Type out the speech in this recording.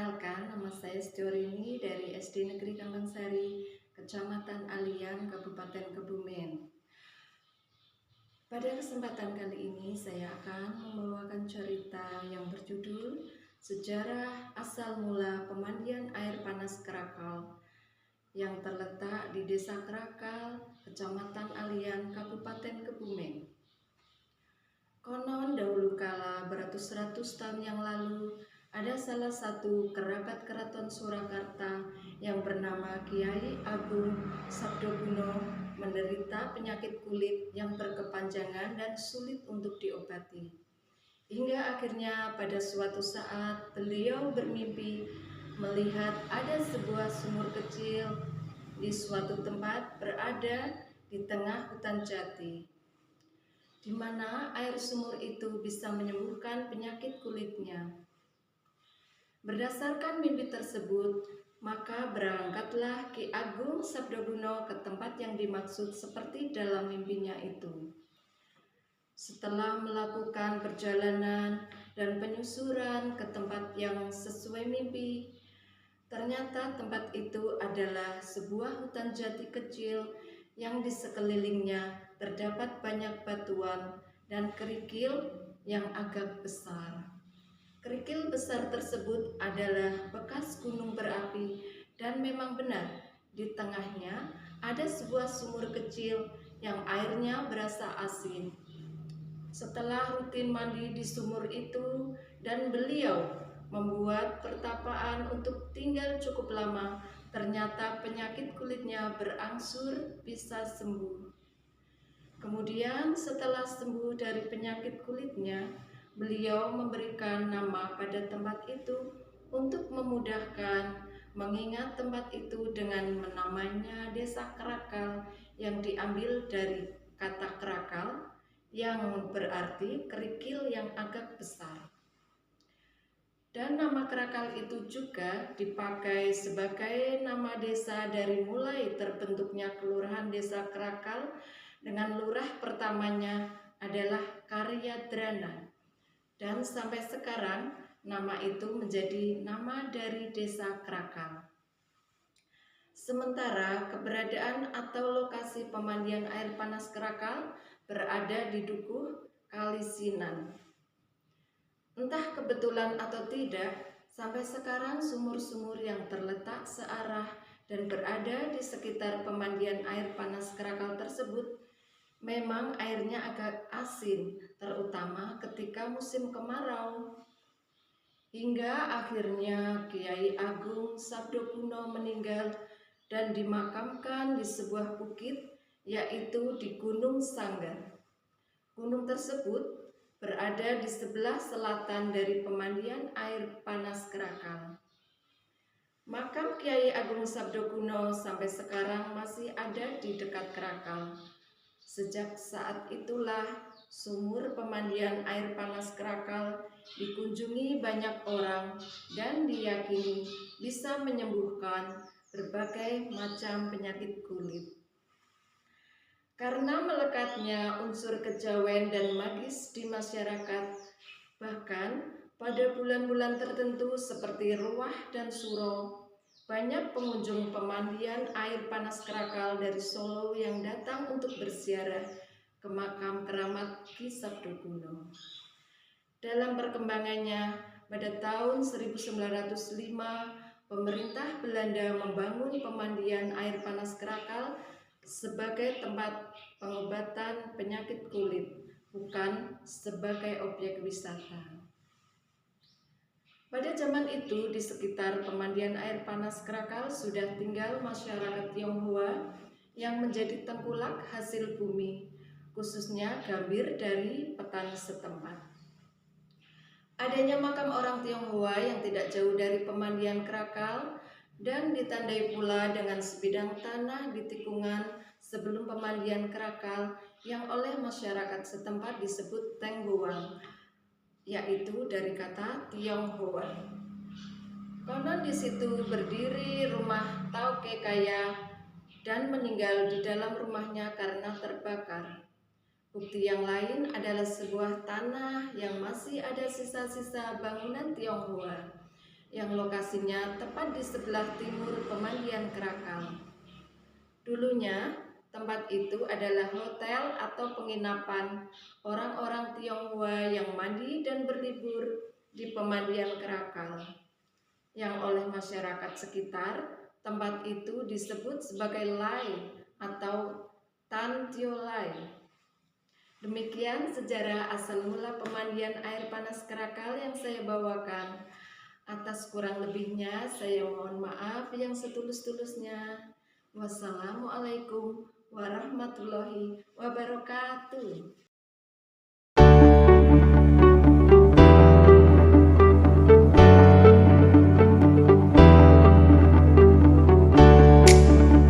Perkenalkan, nama saya Setiorini dari SD Negeri Kambang-Sari, Kecamatan Alian, Kabupaten Kebumen. Pada kesempatan kali ini saya akan membawakan cerita yang berjudul Sejarah Asal Mula Pemandian Air Panas Krakal yang terletak di Desa Krakal, Kecamatan Alian, Kabupaten Kebumen. Konon dahulu kala beratus-ratus tahun yang lalu ada salah satu kerabat keraton Surakarta yang bernama Kiai Agung Sabdoguno menderita penyakit kulit yang berkepanjangan dan sulit untuk diobati. Hingga akhirnya pada suatu saat beliau bermimpi melihat ada sebuah sumur kecil di suatu tempat berada di tengah hutan jati, di mana air sumur itu bisa menyembuhkan penyakit kulitnya. Berdasarkan mimpi tersebut, maka berangkatlah Ki Agung Sabdoguno ke tempat yang dimaksud seperti dalam mimpinya itu. Setelah melakukan perjalanan dan penyusuran ke tempat yang sesuai mimpi, ternyata tempat itu adalah sebuah hutan jati kecil yang di sekelilingnya terdapat banyak batuan dan kerikil yang agak besar. Kerikil besar tersebut adalah bekas gunung berapi dan memang benar di tengahnya ada sebuah sumur kecil yang airnya berasa asin. Setelah rutin mandi di sumur itu dan beliau membuat pertapaan untuk tinggal cukup lama, ternyata penyakit kulitnya berangsur bisa sembuh. Kemudian setelah sembuh dari penyakit kulitnya, beliau memberikan nama pada tempat itu untuk memudahkan mengingat tempat itu dengan menamainya Desa Krakal yang diambil dari kata krakal yang berarti kerikil yang agak besar. Dan nama Krakal itu juga dipakai sebagai nama desa dari mulai terbentuknya Kelurahan Desa Krakal dengan lurah pertamanya adalah Karyadrana. Dan sampai sekarang nama itu menjadi nama dari Desa Krakal. Sementara keberadaan atau lokasi pemandian air panas Krakal berada di Dukuh Kalisinan. Entah kebetulan atau tidak, sampai sekarang sumur-sumur yang terletak searah dan berada di sekitar pemandian air panas Krakal tersebut memang airnya agak asin, terutama ketika musim kemarau. Hingga akhirnya Kiai Agung Sabdoguno meninggal dan dimakamkan di sebuah bukit, yaitu di Gunung Sanggar. Gunung tersebut berada di sebelah selatan dari pemandian air panas Krakal. Makam Kiai Agung Sabdoguno sampai sekarang masih ada di dekat Krakal. Sejak saat itulah sumur pemandian air panas Krakal dikunjungi banyak orang dan diyakini bisa menyembuhkan berbagai macam penyakit kulit. Karena melekatnya unsur kejawen dan magis di masyarakat, bahkan pada bulan-bulan tertentu seperti Ruah dan Suro, banyak pengunjung pemandian air panas Krakal dari Solo yang datang untuk berziarah ke makam keramat Ki Sabdoguno. Dalam perkembangannya, pada tahun 1905, pemerintah Belanda membangun pemandian air panas Krakal sebagai tempat pengobatan penyakit kulit, bukan sebagai objek wisata. Pada zaman itu, di sekitar pemandian air panas Krakal sudah tinggal masyarakat Tionghoa yang menjadi tengkulak hasil bumi, khususnya gambir dari petani setempat. Adanya makam orang Tionghoa yang tidak jauh dari pemandian Krakal dan ditandai pula dengan sebidang tanah di tikungan sebelum pemandian Krakal yang oleh masyarakat setempat disebut Tenggoang, yaitu dari kata Tionghoa. Konon di situ berdiri rumah Tauke Kaya dan meninggal di dalam rumahnya karena terbakar. Bukti yang lain adalah sebuah tanah yang masih ada sisa-sisa bangunan Tionghoa. yang lokasinya tepat di sebelah timur pemandian Kerakal. Dulunya, tempat itu adalah hotel atau penginapan orang-orang Tionghoa yang mandi dan berlibur di pemandian Kerakal, yang oleh masyarakat sekitar tempat itu disebut sebagai Lai atau Tan Tio Lai. Demikian sejarah asal mula pemandian air panas Kerakal yang saya bawakan. Atas kurang lebihnya saya mohon maaf yang setulus-tulusnya. Wassalamualaikum warahmatullahi wabarakatuh.